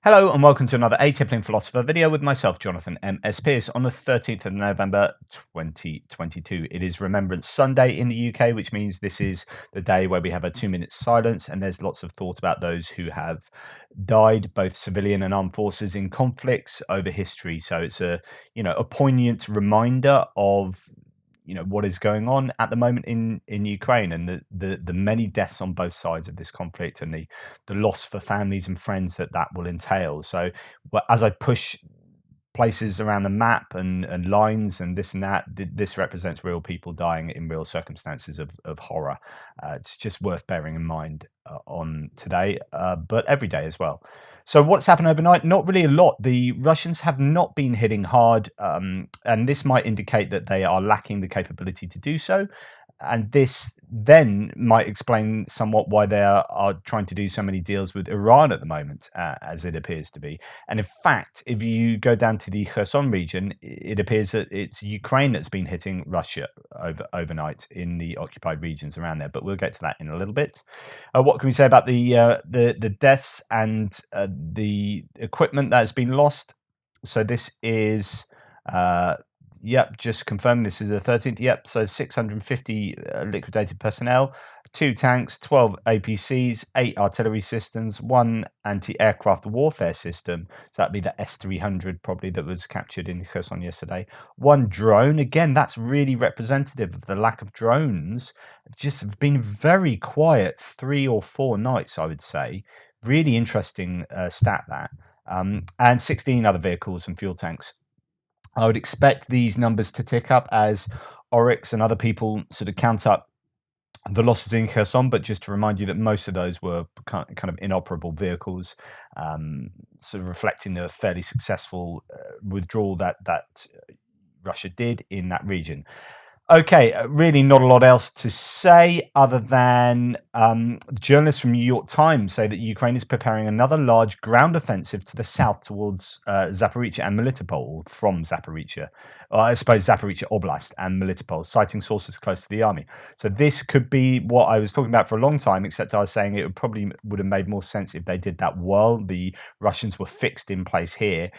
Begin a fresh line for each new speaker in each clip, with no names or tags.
Hello and welcome to another Atypical Philosopher video with myself, Jonathan M.S. Pearce, on the 13th of November 2022. It is Remembrance Sunday in the UK, which means this is the day where we have a 2-minute silence, and there's lots of thought about those who have died, both civilian and armed forces, in conflicts over history. So it's a poignant reminder of what is going on at the moment in Ukraine, and the many deaths on both sides of this conflict, and the loss for families and friends that will entail. So, as I push places around the map and lines and this and that, this represents real people dying in real circumstances of horror. It's just worth bearing in mind on today, but every day as well. So what's happened overnight? Not really a lot. The Russians have not been hitting hard, and this might indicate that they are lacking the capability to do so. And this then might explain somewhat why they are trying to do so many deals with Iran at the moment, as it appears to be. And in fact, if you go down to the Kherson region, it appears that it's Ukraine that's been hitting Russia overnight in the occupied regions around there. But we'll get to that in a little bit. What can we say about the deaths and the equipment that has been lost? So this is. Yep, just confirming this is the 13th. Yep, so 650 liquidated personnel, 2 tanks, 12 APCs, 8 artillery systems, 1 anti-aircraft warfare system. So that'd be the S-300 probably that was captured in Kherson yesterday. 1 drone. Again, that's really representative of the lack of drones. Just have been very quiet 3 or 4 nights, I would say. Really interesting stat that. And 16 other vehicles and fuel tanks. I would expect these numbers to tick up as Oryx and other people sort of count up the losses in Kherson, but just to remind you that most of those were kind of inoperable vehicles, sort of reflecting the fairly successful withdrawal that Russia did in that region. Okay, really not a lot else to say other than journalists from New York Times say that Ukraine is preparing another large ground offensive to the south towards Zaporizhia and Melitopol from Zaporizhia. I suppose Zaporizhia Oblast and Melitopol, citing sources close to the army. So this could be what I was talking about for a long time, except I was saying it would have made more sense if they did that while the Russians were fixed in place here,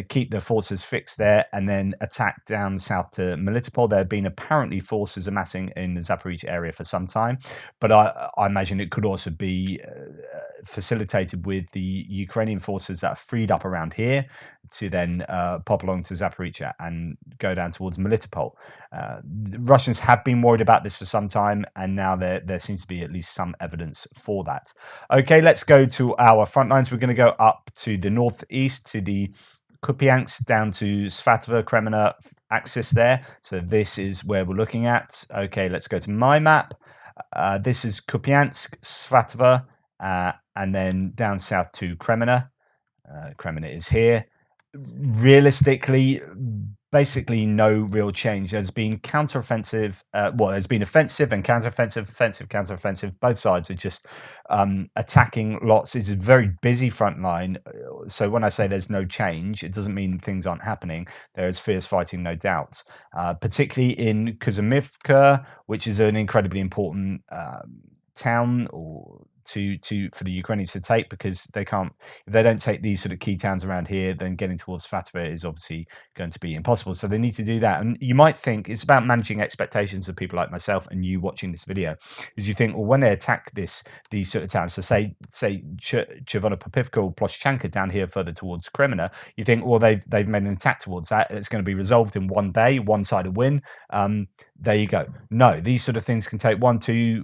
keep their forces fixed there, and then attack down south to Melitopol. There have been apparently forces amassing in the Zaporizhia area for some time, but I imagine it could also be facilitated with the Ukrainian forces that are freed up around here to then pop along to Zaporizhia and go down towards Melitopol. The Russians have been worried about this for some time, and now there seems to be at least some evidence for that. Okay, let's go to our front lines. We're going to go up to the northeast, to the Kupiansk down to Svatove-Kreminna axis there. So this is where we're looking at. Okay, let's go to my map. This is Kupiansk, Svatove, and then down south to Kreminna. Kreminna is here. Realistically, basically no real change. There's been counteroffensive. There's been offensive and counteroffensive, offensive, counteroffensive. Both sides are just attacking lots. It's a very busy front line. So when I say there's no change, it doesn't mean things aren't happening. There is fierce fighting, no doubt. Particularly in Pavlivka, which is an incredibly important town for the Ukrainians to take, because if they don't take these sort of key towns around here, then getting towards Svatove is obviously going to be impossible. So they need to do that. And you might think it's about managing expectations of people like myself and you watching this video, because you think, well, when they attack these sort of towns, so say Chervonopopivka or Ploshchanka down here further towards Kreminna, you think, well, they've made an attack towards that. It's going to be resolved in one day, one-sided win. There you go. No, these sort of things can take 1-2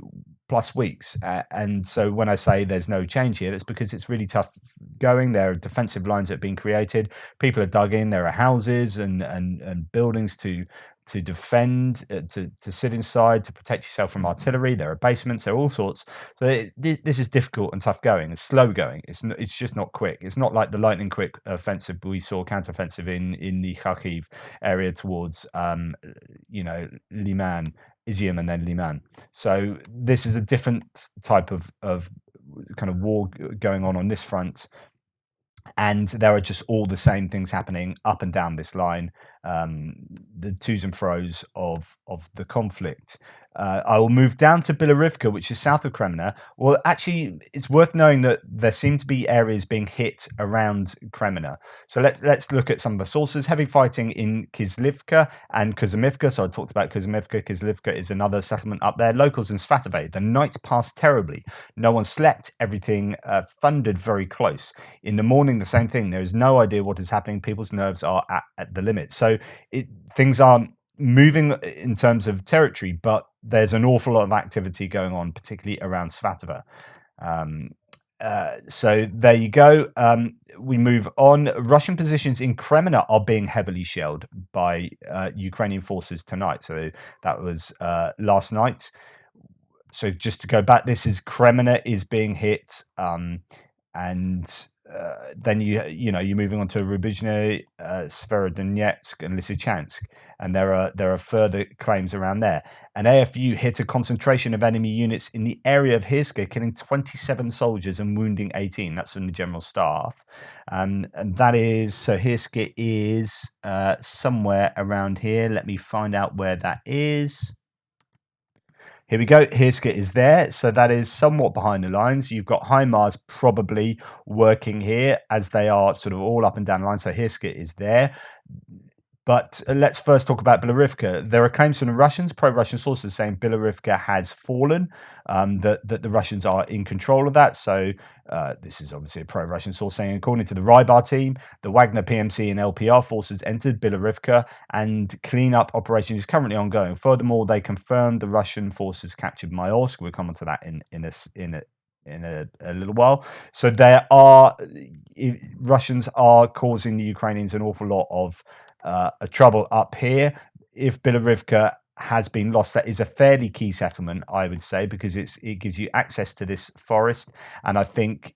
plus weeks, and so when I say there's no change here, it's because it's really tough going. There are defensive lines that have been created. People are dug in. There are houses and buildings to defend, to sit inside, to protect yourself from artillery. There are basements. There are all sorts. So this is difficult and tough going. It's slow going. It's just not quick. It's not like the lightning quick offensive we saw, counteroffensive in the Kharkiv area towards Liman. Izium and then Liman. So this is a different type of kind of war going on this front, and there are just all the same things happening up and down this line. um, the twos and fro's of the conflict. I will move down to Bilorivka, which is south of Kreminna. Well, actually, it's worth knowing that there seem to be areas being hit around Kreminna. So let's look at some of the sources. Heavy fighting in Kislivka and Kuzmivka. So I talked about Kuzmivka. Kislivka is another settlement up there. Locals in Svatove. The night passed terribly. No one slept. Everything thundered very close. In the morning, the same thing. There is no idea what is happening. People's nerves are at the limit. So things aren't moving in terms of territory, but there's an awful lot of activity going on, particularly around Svatove. So there you go. We move on. Russian positions in Kreminna are being heavily shelled by Ukrainian forces tonight. So that was last night. So just to go back, this is Kreminna is being hit, and then you're moving on to Rubizhne, Severodonetsk, and Lysychansk, and there are further claims around there. An AFU hit a concentration of enemy units in the area of Hirska, killing 27 soldiers and wounding 18. That's from the general staff, and that is so. Hirska is somewhere around here. Let me find out where that is. Here we go. Hirska is there. So that is somewhat behind the lines. You've got HIMARS probably working here as they are sort of all up and down the line. So Hirska is there. But let's first talk about Bilorivka. There are claims from the Russians, pro-Russian sources, saying Bilorivka has fallen, that the Russians are in control of that. So this is obviously a pro-Russian source saying, according to the Rybar team, the Wagner PMC and LPR forces entered Bilorivka and cleanup operation is currently ongoing. Furthermore, they confirmed the Russian forces captured Maiorsk. We'll come on to that in a little while. So Russians are causing the Ukrainians an awful lot of trouble up here. If Bilorivka has been lost, that is a fairly key settlement, I would say, because it gives you access to this forest. And I think,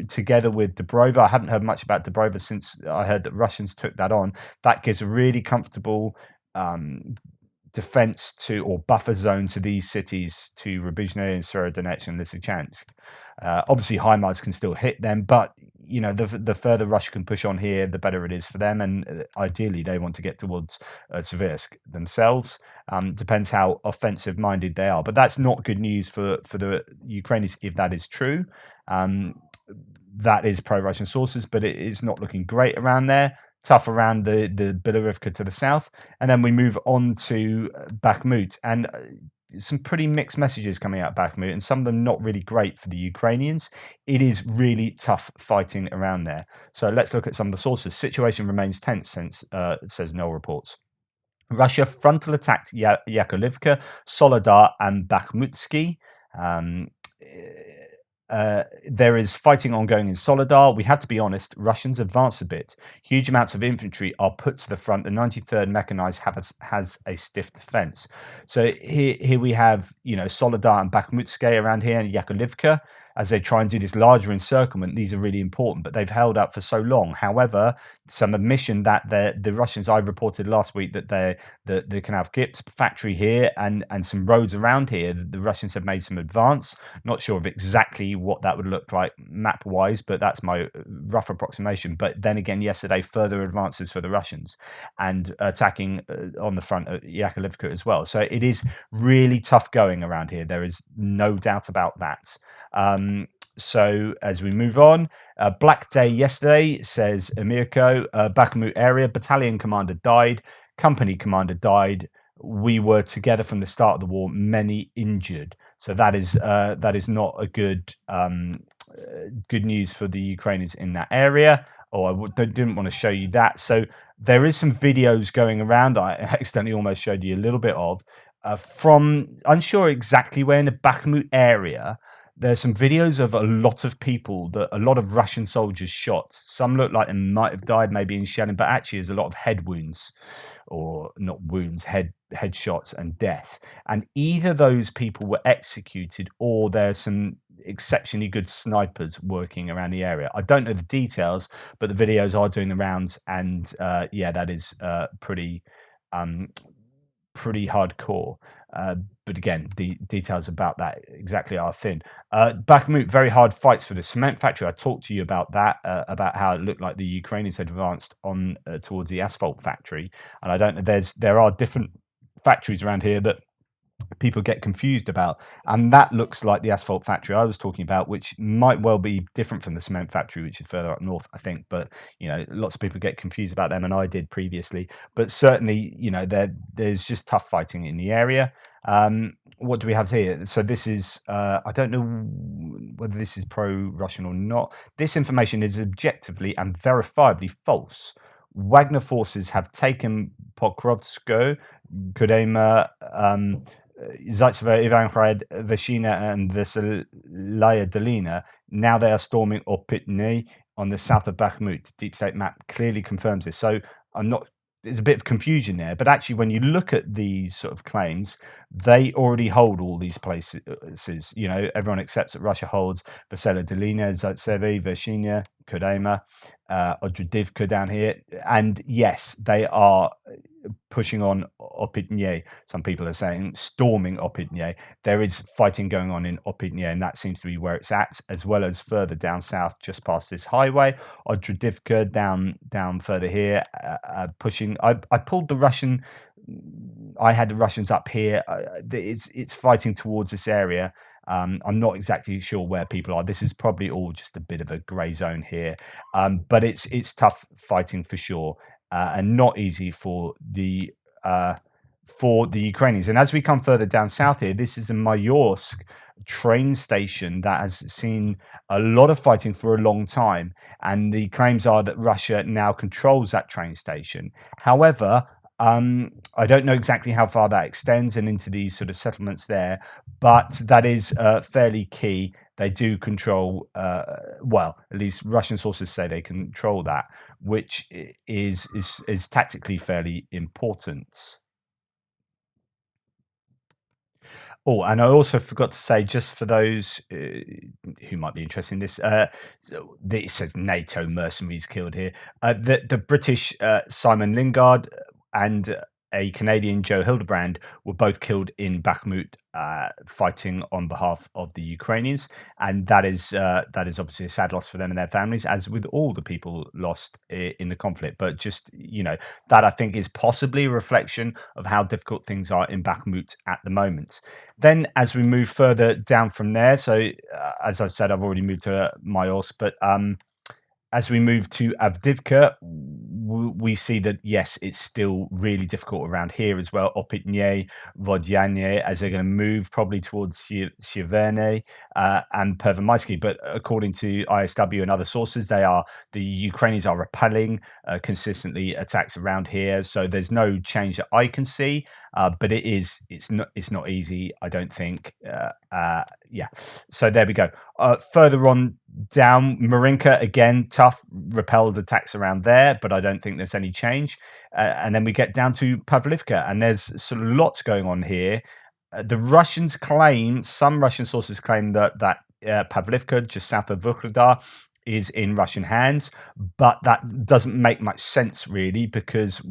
together with Dobrova, I haven't heard much about Dobrova since I heard that Russians took that on. That gives a really comfortable defense or buffer zone to these cities, to Rubizhne and Severodonetsk and Lysychansk. Obviously, HIMARS can still hit them, but the further Russia can push on here, the better it is for them. And ideally, they want to get towards Seversk themselves. Depends how offensive minded they are, but that's not good news for the Ukrainians if that is true. That is pro-Russian sources, but it is not looking great around there. Tough around the Bilorivka to the south, and then we move on to Bakhmut, and some pretty mixed messages coming out of Bakhmut, and some of them not really great for the Ukrainians. It is really tough fighting around there. So let's look at some of the sources. Situation remains tense, since says Nell reports. Russia frontal attacked Yakovlivka, Soledar, and Bakhmutsky. There is fighting ongoing in Soledar. We have to be honest, Russians advance a bit. Huge amounts of infantry are put to the front. The 93rd Mechanized has a stiff defense. So here we have, Soledar and Bakhmutske around here, and Yakovlivka, as they try and do this larger encirclement. These are really important, but they've held up for so long. However, some admission that the Russians, I reported last week that the Canal Gips factory here and some roads around here, the Russians have made some advance. Not sure of exactly what that would look like map wise, but that's my rough approximation. But then again, yesterday, further advances for the Russians and attacking on the front of Yakovlivka as well. So it is really tough going around here. There is no doubt about that. So as we move on, Black Day yesterday, says Amirko, Bakhmut area, battalion commander died, company commander died. We were together from the start of the war, many injured. So that is not a good news for the Ukrainians in that area. Didn't want to show you that. So there is some videos going around. I accidentally almost showed you a little bit of from, unsure exactly where in the Bakhmut area. There's some videos of a lot of people, a lot of Russian soldiers shot. Some look like they might have died maybe in shelling, but actually there's a lot of head wounds, or not wounds, headshots and death. And either those people were executed, or there's some exceptionally good snipers working around the area. I don't know the details, but the videos are doing the rounds, and that is pretty hardcore. But again, the details about that exactly are thin. Bakhmut, very hard fights for the cement factory. I talked to you about that, about how it looked like the Ukrainians had advanced on towards the asphalt factory. And I don't know, there are different factories around here that people get confused about, and that looks like the asphalt factory I was talking about, which might well be different from the cement factory, which is further up north, I think. But lots of people get confused about them, and I did previously. But certainly, there's just tough fighting in the area. What do we have here? So this is I don't know whether this is pro-Russian or not. This information is objectively and verifiably false. Wagner forces have taken Pokrovskoe, Kudema, Zaitsevo, Veshina, and Veselaya Dolina. Now they are storming Opitny on the south of Bakhmut. Deep State map clearly confirms this. So there's a bit of confusion there, but actually, when you look at these sort of claims, they already hold all these places. Everyone accepts that Russia holds Veselaya Dolina, Zaitsevo, Veshina, Kudema, Avdivka down here, and yes, they are pushing on Opitny. Some people are saying storming Opitny. There is fighting going on in Opitny, and that seems to be where it's at, as well as further down south, just past this highway. Avdivka down further here, pushing. I pulled the Russian. I had the Russians up here. It's fighting towards this area. I'm not exactly sure where people are. This is probably all just a bit of a grey zone here, but it's tough fighting for sure, and not easy for the Ukrainians. And as we come further down south here, this is a Maiorsk train station that has seen a lot of fighting for a long time, and the claims are that Russia now controls that train station. However, I don't know exactly how far that extends and into these sort of settlements there, but that is fairly key. They do control, well, at least Russian sources say they control that, which is tactically fairly important. Oh, and I also forgot to say, just for those who might be interested in this, it says NATO mercenaries killed here. The British Simon Lingard and a Canadian Joe Hildebrand were both killed in Bakhmut, fighting on behalf of the Ukrainians, and that is obviously a sad loss for them and their families, as with all the people lost in the conflict. But just that I think is possibly a reflection of how difficult things are in Bakhmut at the moment. Then, as we move further down from there, so as I've said, I've already moved to Maiorsk, but as we move to Avdivka, we see that, yes, it's still really difficult around here as well. Opitny, Vodyane, as they're going to move probably towards Shiverne and Pervomaisky. But according to ISW and other sources, the Ukrainians are repelling consistently attacks around here. So there's no change that I can see, but it's not easy, I don't think. Yeah, so there we go. Further on down, Marinka, again, tough repelled attacks around there, but I don't think there's any change. And then we get down to Pavlivka, and there's sort of lots going on here. The Russians claim, some Russian sources claim that Pavlivka, just south of Vuhledar, is in Russian hands, but that doesn't make much sense really, because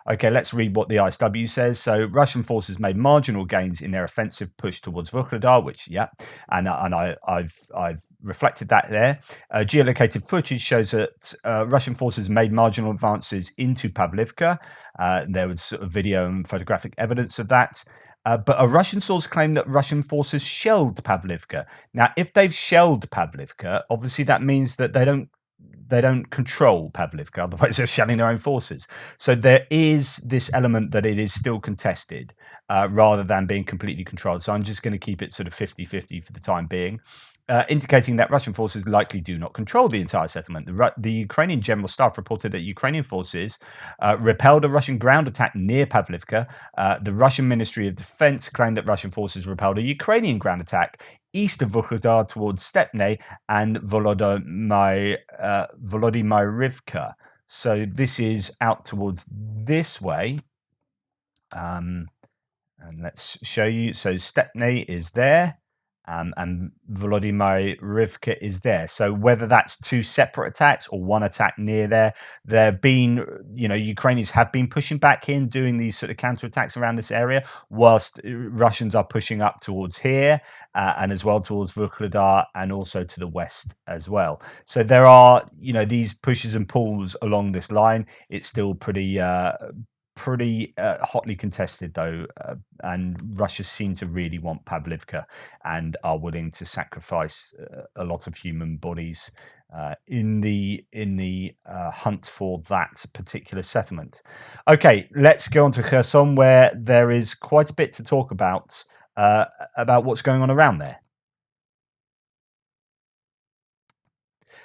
okay, let's read what the ISW says. So Russian forces made marginal gains in their offensive push towards Vuhledar, which and I've reflected that there. Geolocated footage shows that Russian forces made marginal advances into Pavlivka. There was sort of video and photographic evidence of that. But a Russian source claimed that Russian forces shelled Pavlivka. Now, if they've shelled Pavlivka, obviously that means that they don't control Pavlivka, otherwise they're shelling their own forces. So there is this element that it is still contested rather than being completely controlled. So I'm just going to keep it sort of 50-50 for the time being. Indicating that Russian forces likely do not control the entire settlement. The Ukrainian General Staff reported that Ukrainian forces repelled a Russian ground attack near Pavlivka. The Russian Ministry of Defense claimed that Russian forces repelled a Ukrainian ground attack east of Vuhledar towards Stepne and Volodymyrivka. So this is out towards this way. And let's show you. So Stepne is there. and Volodymyr Rivka is there. So whether that's two separate attacks or one attack near there have been, Ukrainians have been pushing back in, doing these sort of counterattacks around this area, whilst Russians are pushing up towards here and as well towards Vuhledar and also to the west as well. So there are, these pushes and pulls along this line. It's still pretty hotly contested though, and Russia seem to really want Pavlivka and are willing to sacrifice a lot of human bodies in the hunt for that particular settlement. Okay, let's go on to Kherson, where there is quite a bit to talk about what's going on around there.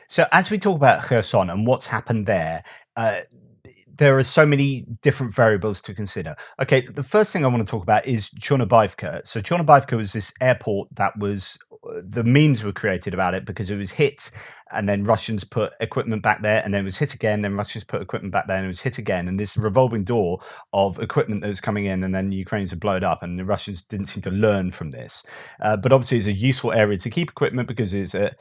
So as we talk about Kherson and what's happened there are so many different variables to consider. Okay, the first thing I want to talk about is Chornobivka. So Chornobivka was this airport that was the memes were created about it because it was hit, and then Russians put equipment back there, and then it was hit again, then Russians put equipment back there, and it was hit again, and this revolving door of equipment that was coming in, and then the Ukrainians would blow it up, and the Russians didn't seem to learn from this. But obviously, it's a useful area to keep equipment because it's a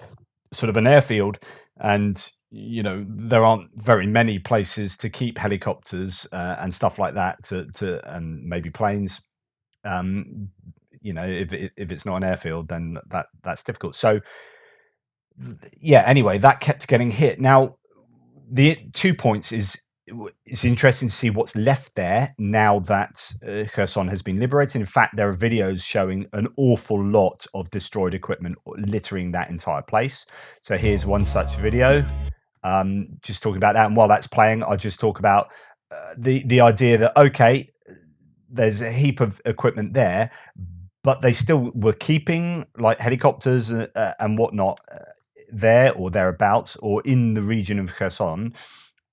sort of an airfield, and there aren't very many places to keep helicopters and stuff like that to and maybe planes. If it's not an airfield, then that's difficult. So yeah, anyway, that kept getting hit. Now the 2 points is it's interesting to see what's left there now that Kherson has been liberated. In fact, there are videos showing an awful lot of destroyed equipment littering that entire place. So here's one such video, just talking about that. And while that's playing, I'll just talk about the idea that, okay, there's a heap of equipment there, but they still were keeping like helicopters and whatnot there or thereabouts or in the region of Kherson,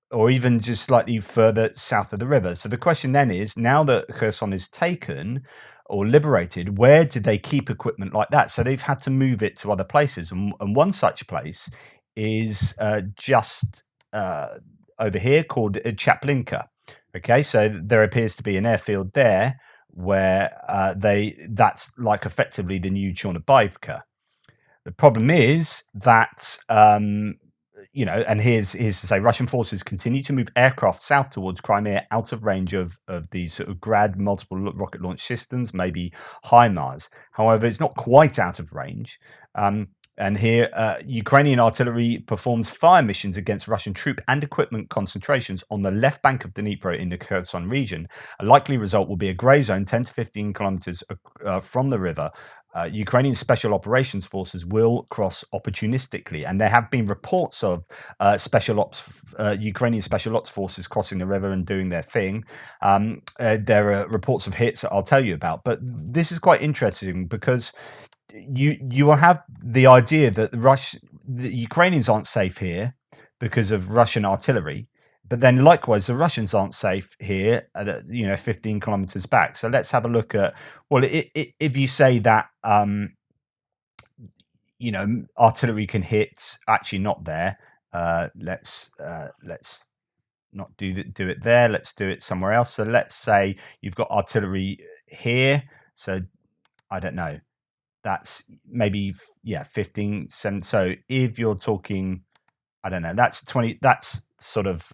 or even just slightly further south of the river. So the question then is, now that Kherson is taken or liberated, where did they keep equipment like that? So they've had to move it to other places. And one such place is just over here called Chaplinka. Okay, so there appears to be an airfield there where that's like effectively the new Chornobivka. The problem is that and here's to say Russian forces continue to move aircraft south towards Crimea, out of range of these sort of Grad multiple rocket launch systems, maybe HIMARS. However, it's not quite out of range. And here, Ukrainian artillery performs fire missions against Russian troop and equipment concentrations on the left bank of Dnipro in the Kherson region. A likely result will be a grey zone 10 to 15 kilometers from the river. Ukrainian special operations forces will cross opportunistically, and there have been reports of Ukrainian special ops forces crossing the river and doing their thing. There are reports of hits that I'll tell you about, but this is quite interesting because you will have the idea that the Ukrainians aren't safe here because of Russian artillery, but then likewise the Russians aren't safe here at 15 kilometers back. So let's have a look at, well, if you say that artillery can hit, actually not there. Let's not do it there. Let's do it somewhere else. So let's say you've got artillery here. So I don't know. That's maybe 15 cents. So if you're talking, I don't know, that's 20. That's sort of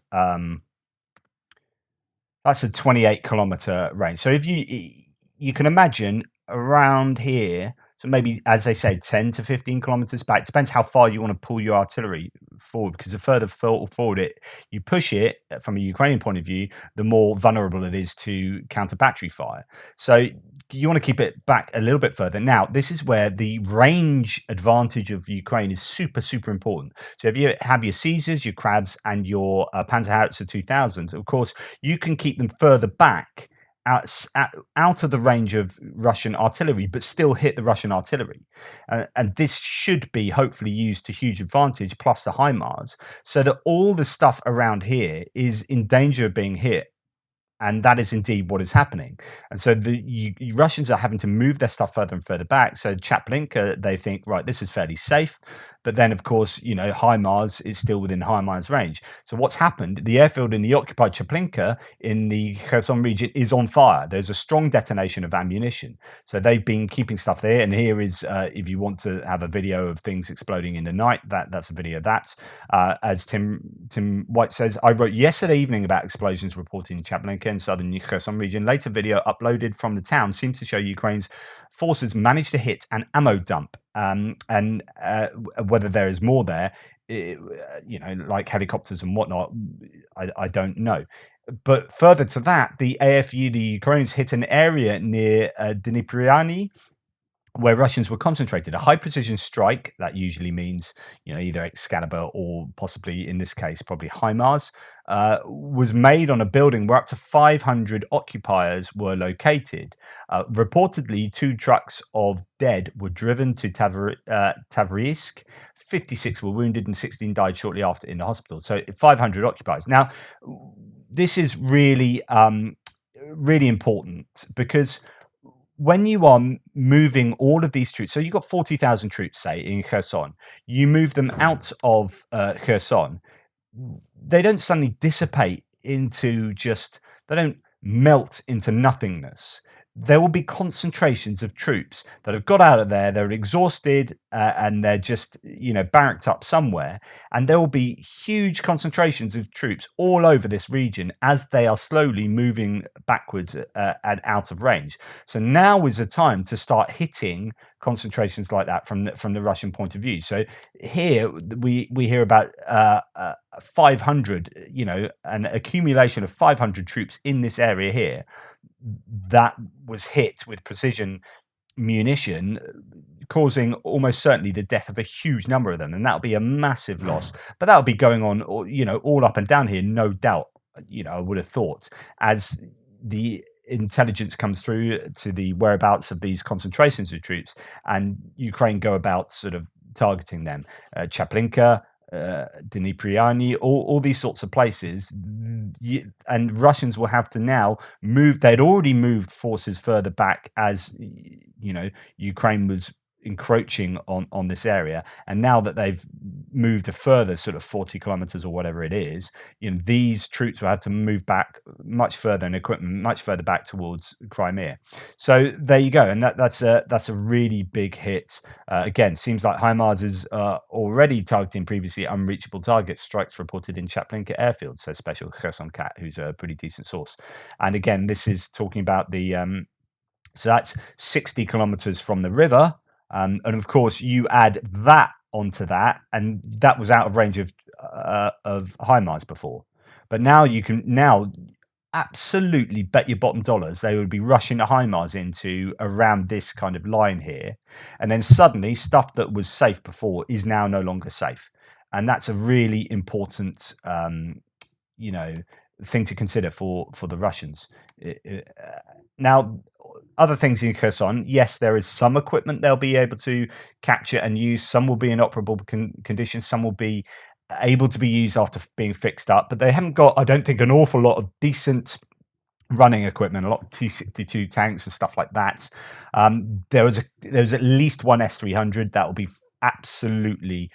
that's a 28 kilometer range. So if you can imagine around here, so maybe, as they say, 10 to 15 kilometers back, depends how far you want to pull your artillery forward, because the further forward you push it from a Ukrainian point of view, the more vulnerable it is to counter battery fire. So you want to keep it back a little bit further. Now, this is where the range advantage of Ukraine is super, super important. So if you have your Caesars, your Crabs, and your Panzerhaubitze 2000s, of course, you can keep them further back out of the range of Russian artillery, but still hit the Russian artillery. And this should be hopefully used to huge advantage, plus the HIMARS, so that all the stuff around here is in danger of being hit And that is indeed what is happening. And so the Russians are having to move their stuff further and further back. So Chaplinka, they think, right, this is fairly safe. But then, of course, HIMARS is still within HIMARS range. So what's happened, the airfield in the occupied Chaplinka in the Kherson region is on fire. There's a strong detonation of ammunition. So they've been keeping stuff there. And here is, if you want to have a video of things exploding in the night, that's a video of that. As Tim White says, I wrote yesterday evening about explosions reported in Chaplinka in southern Kherson region. Later video uploaded from the town seems to show Ukraine's forces managed to hit an ammo dump, and whether there is more there, like helicopters and whatnot, I don't know. But further to that, the AFU, the Ukrainians, hit an area near Dnipryani, where Russians were concentrated. A high-precision strike, that usually means, either Excalibur or possibly, in this case, probably HIMARS, was made on a building where up to 500 occupiers were located. Reportedly, 2 trucks of dead were driven to Tavriisk. 56 were wounded and 16 died shortly after in the hospital. So 500 occupiers. Now, this is really, really important because when you are moving all of these troops, so you've got 40,000 troops, say, in Kherson, you move them out of Kherson, they don't suddenly dissipate into they don't melt into nothingness. There will be concentrations of troops that have got out of there, they're exhausted, and they're just, barracked up somewhere. And there will be huge concentrations of troops all over this region as they are slowly moving backwards and out of range. So now is the time to start hitting concentrations like that from the Russian point of view. So here we hear about 500, an accumulation of 500 troops in this area here that was hit with precision munition, causing almost certainly the death of a huge number of them, and that'll be a massive loss. But that'll be going on, all up and down here, no doubt. I would have thought, as the intelligence comes through to the whereabouts of these concentrations of troops, and Ukraine go about sort of targeting them, Chaplinka, Dnipryani, all these sorts of places, and Russians will have to now move. They'd already moved forces further back as Ukraine was encroaching on this area, and now that they've moved a further sort of 40 kilometers or whatever it is, these troops will have to move back much further and equipment much further back towards Crimea. So there you go, and that's a really big hit. Again, seems like HIMARS is already targeting previously unreachable targets. Strikes reported in Chaplinka airfield, says Special Kherson Cat, who's a pretty decent source. And again, this is talking about the so that's 60 kilometers from the river. And of course, you add that onto that, and that was out of range of HIMARS before. But now you can absolutely bet your bottom dollars they would be rushing the HIMARS into around this kind of line here, and then suddenly stuff that was safe before is now no longer safe, and that's a really important, thing to consider for the Russians. Now, other things in Kherson, yes, there is some equipment they'll be able to capture and use. Some will be in operable condition. Some will be able to be used after being fixed up. But they haven't got, I don't think, an awful lot of decent running equipment, a lot of T-62 tanks and stuff like that. There was at least one S-300 that will be absolutely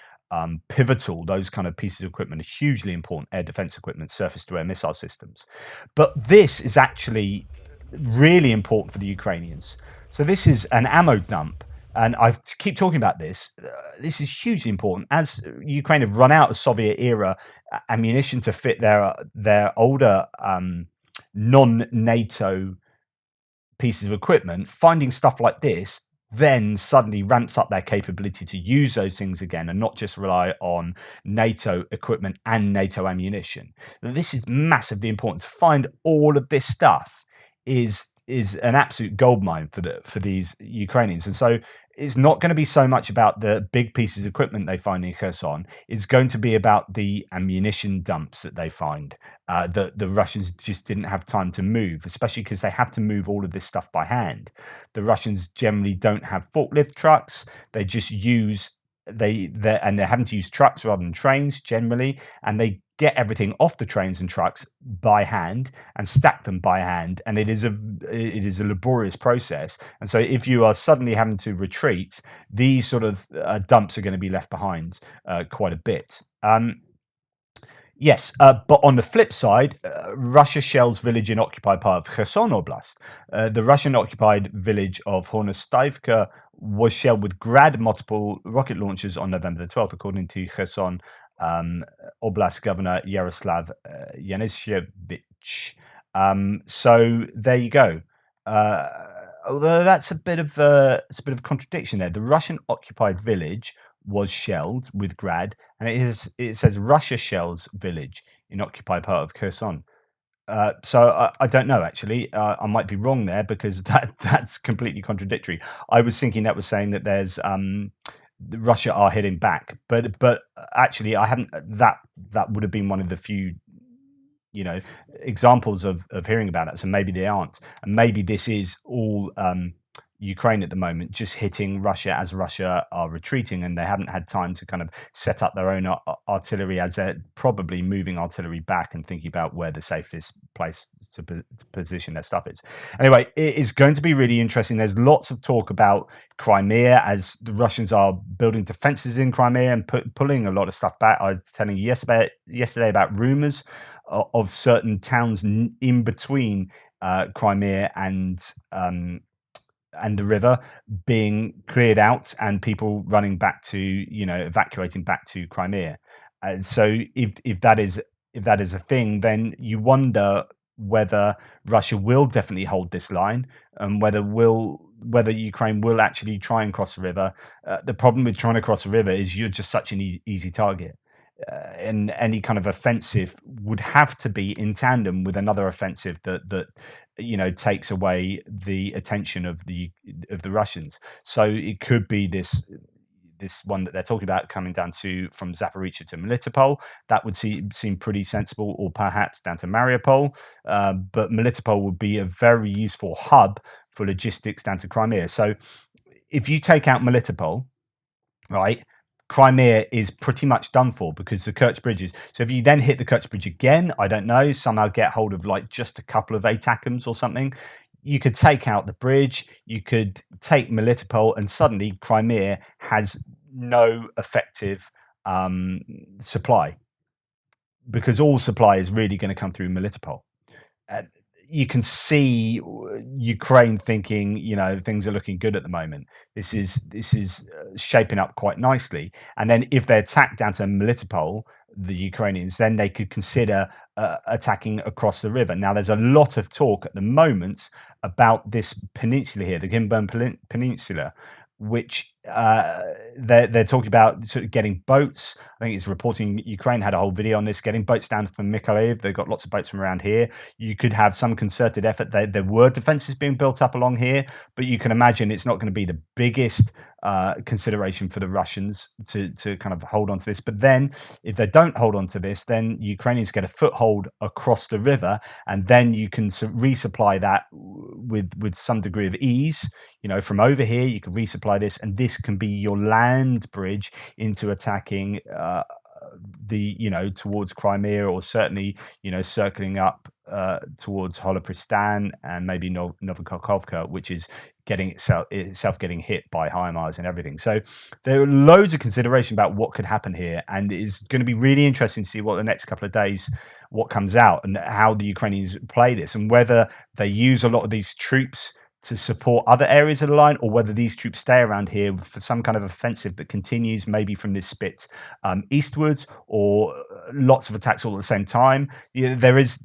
pivotal. Those kind of pieces of equipment are hugely important: air defense equipment, surface-to-air missile systems. But this is actually really important for the Ukrainians. So this is an ammo dump, and I keep talking about this. This is hugely important as Ukraine have run out of Soviet-era ammunition to fit their older non-NATO pieces of equipment. Finding stuff like this then suddenly ramps up their capability to use those things again and not just rely on NATO equipment and NATO ammunition. This is massively important. To find all of this stuff is an absolute goldmine for these Ukrainians. And so it's not going to be so much about the big pieces of equipment they find in Kherson. It's going to be about the ammunition dumps that they find. The Russians just didn't have time to move, especially because they have to move all of this stuff by hand. The Russians generally don't have forklift trucks. They just use they're having to use trucks rather than trains generally, and they get everything off the trains and trucks by hand and stack them by hand, and it is a laborious process. And so if you are suddenly having to retreat, these sort of dumps are going to be left behind quite a bit. Yes, but on the flip side, Russia shells village in occupied part of Kherson Oblast. The Russian-occupied village of Svatove-Kreminna was shelled with Grad multiple rocket launchers on November the 12th, according to Kherson Oblast Governor Yaroslav Yanishevich. So there you go. Uh, Although that's it's a bit of contradiction there. The Russian-occupied village was shelled with Grad, and it says Russia shells village in occupied part of Kherson. So I don't know actually. I might be wrong there because that's completely contradictory. I was thinking that was saying that there's Russia are hitting back, but actually I haven't. That would have been one of the few examples of hearing about it. So maybe they aren't, and maybe this is all Ukraine at the moment, just hitting Russia as Russia are retreating, and they haven't had time to kind of set up their own artillery, as they're probably moving artillery back and thinking about where the safest place to position their stuff is. Anyway, it is going to be really interesting. There's lots of talk about Crimea, as the Russians are building defenses in Crimea and pulling a lot of stuff back. I was telling you yesterday about rumors of certain towns in between Crimea and the river being cleared out, and people running back to evacuating back to Crimea. So if that is a thing, then you wonder whether Russia will definitely hold this line, and whether Ukraine will actually try and cross the river. The problem with trying to cross the river is you're just such an easy target. And any kind of offensive would have to be in tandem with another offensive that takes away the attention of the Russians. So it could be this one that they're talking about coming down from Zaporizhzhia to Melitopol. That would seem pretty sensible, or perhaps down to Mariupol. But Melitopol would be a very useful hub for logistics down to Crimea. So if you take out Melitopol, right, Crimea is pretty much done for, because the Kerch bridges. So if you then hit the Kerch bridge again, I don't know, somehow get hold of like just a couple of ATACMs or something, you could take out the bridge, you could take Melitopol, and suddenly Crimea has no effective supply, because all supply is really going to come through Melitopol. You can see Ukraine thinking, things are looking good at the moment. This is shaping up quite nicely. And then if they attack down to Melitopol, the Ukrainians, then they could consider attacking across the river. Now, there's a lot of talk at the moment about this peninsula here, the Gimburn Peninsula, which they're talking about sort of getting boats. I think it's reporting Ukraine had a whole video on this, getting boats down from Mykolaiv. They've got lots of boats from around here. You could have some concerted effort. There were defenses being built up along here, but you can imagine it's not going to be the biggest consideration for the Russians to kind of hold on to this. But then if they don't hold on to this, then Ukrainians get a foothold across the river, and then you can resupply that with some degree of ease. From over here, you can resupply this, and this can be your land bridge into attacking towards Crimea, or certainly circling up towards Holopristan and maybe Novokakhovka, which is getting itself getting hit by HIMARS and everything. So there are loads of consideration about what could happen here, and it's going to be really interesting to see what the next couple of days what comes out, and how the Ukrainians play this, and whether they use a lot of these troops to support other areas of the line, or whether these troops stay around here for some kind of offensive that continues maybe from this spit eastwards, or lots of attacks all at the same time. There is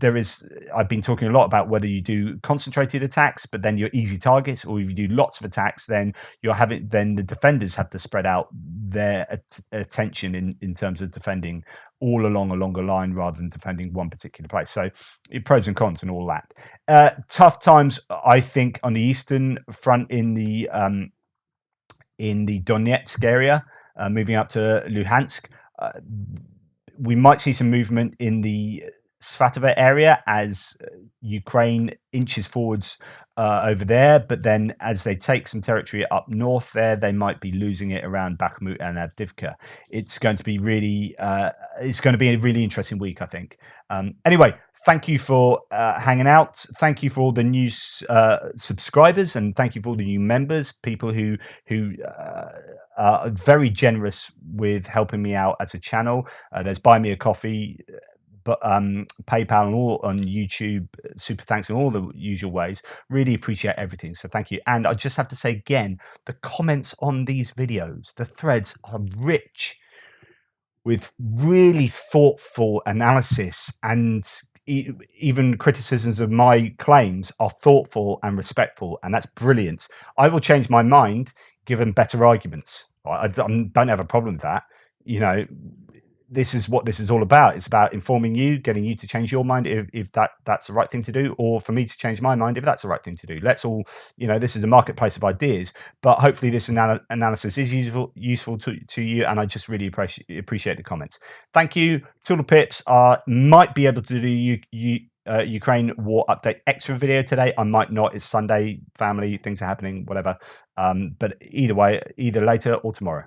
I've been talking a lot about whether you do concentrated attacks, but then you're easy targets, or if you do lots of attacks, then the defenders have to spread out their attention in terms of defending all along a longer line rather than defending one particular place. So pros and cons and all that. Tough times, I think, on the eastern front in the Donetsk area, moving up to Luhansk. We might see some movement in the Svatove area as Ukraine inches forwards over there, but then as they take some territory up north there, they might be losing it around Bakhmut and Avdivka. It's going to be it's going to be a really interesting week, I think. Anyway, thank you for hanging out. Thank you for all the new subscribers, and thank you for all the new members, people who are very generous with helping me out as a channel. There's Buy Me a Coffee, but PayPal and all on YouTube, super thanks in all the usual ways. Really appreciate everything. So thank you. And I just have to say again, the comments on these videos, the threads are rich with really thoughtful analysis, and even criticisms of my claims are thoughtful and respectful, and that's brilliant. I will change my mind given better arguments. I don't have a problem with that. You know, this is what this is all about. It's about informing you, getting you to change your mind if that's the right thing to do, or for me to change my mind if that's the right thing to do. Let's all, this is a marketplace of ideas, but hopefully this analysis is useful to you, and I just really appreciate the comments. Thank you. Toodle Pips might be able to do Ukraine war update extra video today. I might not. It's Sunday, family things are happening, whatever. But either way, either later or tomorrow.